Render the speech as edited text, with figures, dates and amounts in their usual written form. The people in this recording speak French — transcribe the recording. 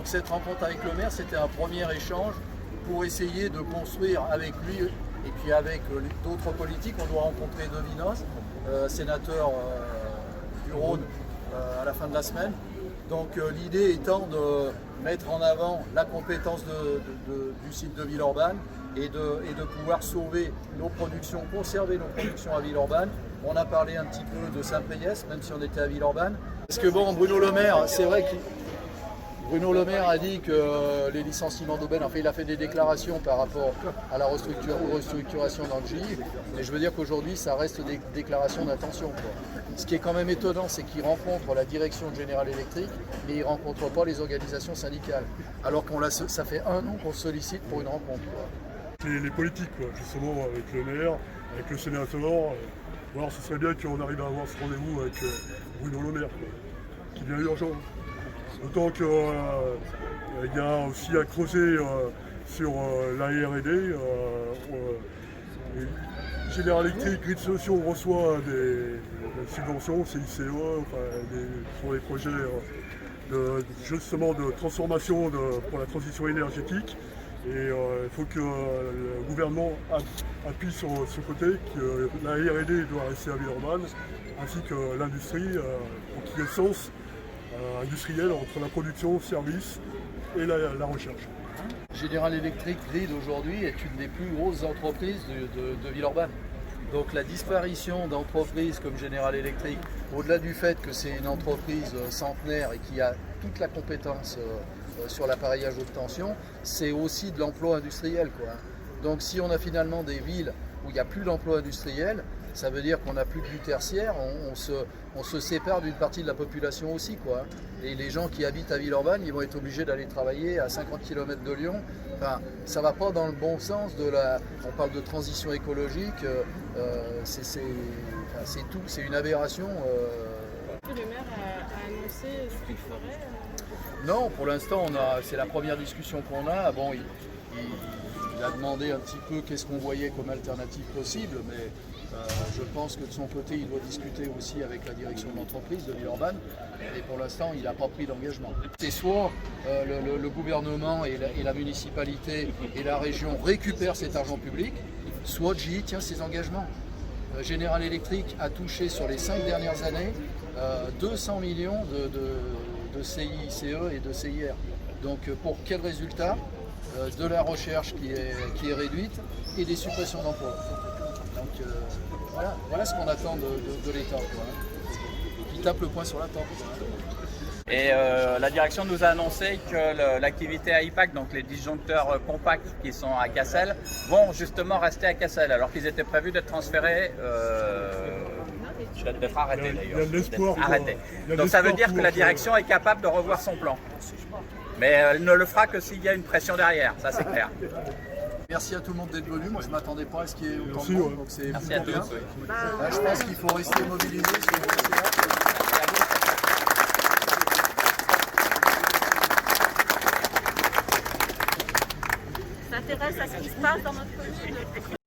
Donc cette rencontre avec le maire, c'était un premier échange pour essayer de construire avec lui et puis avec d'autres politiques. On doit rencontrer Devinos, sénateur du Rhône, à la fin de la semaine. Donc l'idée étant de mettre en avant la compétence du site de Villeurbanne et de pouvoir sauver nos productions, conserver nos productions à Villeurbanne. On a parlé un petit peu de Saint-Priest, même si on était à Villeurbanne. Parce que bon, Bruno Le Maire, c'est vrai que Bruno Le Maire a dit que les licenciements d'aubaine, enfin il a fait des déclarations par rapport à la restructuration dans le GIE, mais je veux dire qu'aujourd'hui ça reste des déclarations d'intention. Ce qui est quand même étonnant, c'est qu'il rencontre la direction de General Electric, mais il ne rencontre pas les organisations syndicales, alors ça fait 1 an qu'on sollicite pour une rencontre. Les politiques, justement, avec le maire, avec le sénateur. Alors ce serait bien qu'on arrive à avoir ce rendez-vous avec Bruno Le Maire, qui vient urgent. D'autant qu'il y a aussi à creuser sur la R&D. General Electric, Grid Solutions reçoit des subventions, CICE, sur les projets justement de transformation pour la transition énergétique. Et il faut que le gouvernement appuie sur ce côté, que la R&D doit rester à Villeurbanne, ainsi que l'industrie, pour qu'il y ait sens industriel entre la production, le service et la recherche. General Electric Grid aujourd'hui est une des plus grosses entreprises de Villeurbanne. Donc la disparition d'entreprises comme General Electric, au-delà du fait que c'est une entreprise centenaire et qui a toute la compétence sur l'appareillage haute tension, c'est aussi de l'emploi industriel, Donc si on a finalement des villes où il n'y a plus d'emploi industriel, ça veut dire qu'on n'a plus de du tertiaire, on se sépare d'une partie de la population aussi, Et les gens qui habitent à Villeurbanne, ils vont être obligés d'aller travailler à 50 km de Lyon. Enfin, ça ne va pas dans le bon sens on parle de transition écologique, c'est tout, c'est une aberration. Le maire a annoncé ce qu'il ferait. Non, pour l'instant, c'est la première discussion qu'on a. Bon, il a demandé un petit peu qu'est-ce qu'on voyait comme alternative possible, mais je pense que de son côté, il doit discuter aussi avec la direction de l'entreprise de Villeurbanne. Et pour l'instant, il n'a pas pris d'engagement. C'est soit le gouvernement et la municipalité et la région récupèrent cet argent public, soit GIE tient ses engagements. General Electric a touché sur les 5 dernières années 200 millions de CICE et de CIR. Donc pour quel résultat? De la recherche qui est réduite et des suppressions d'emplois. Donc voilà ce qu'on attend de l'État. Qui tape le poing sur la table. Et la direction nous a annoncé que l'activité à IPAC, donc les disjoncteurs compacts qui sont à Cassel, vont justement rester à Cassel, alors qu'ils étaient prévus d'être transférés, d'être arrêtés d'ailleurs. Donc ça veut dire que la direction est capable de revoir son plan. Mais elle ne le fera que s'il y a une pression derrière, ça c'est clair. Merci à tout le monde d'être venu. Moi je ne m'attendais pas à ce qu'il y ait autant de monde, donc c'est Merci à tous. bien. Je pense qu'il faut rester mobilisé sur le CA. S'intéresse à ce qui se passe dans notre commune.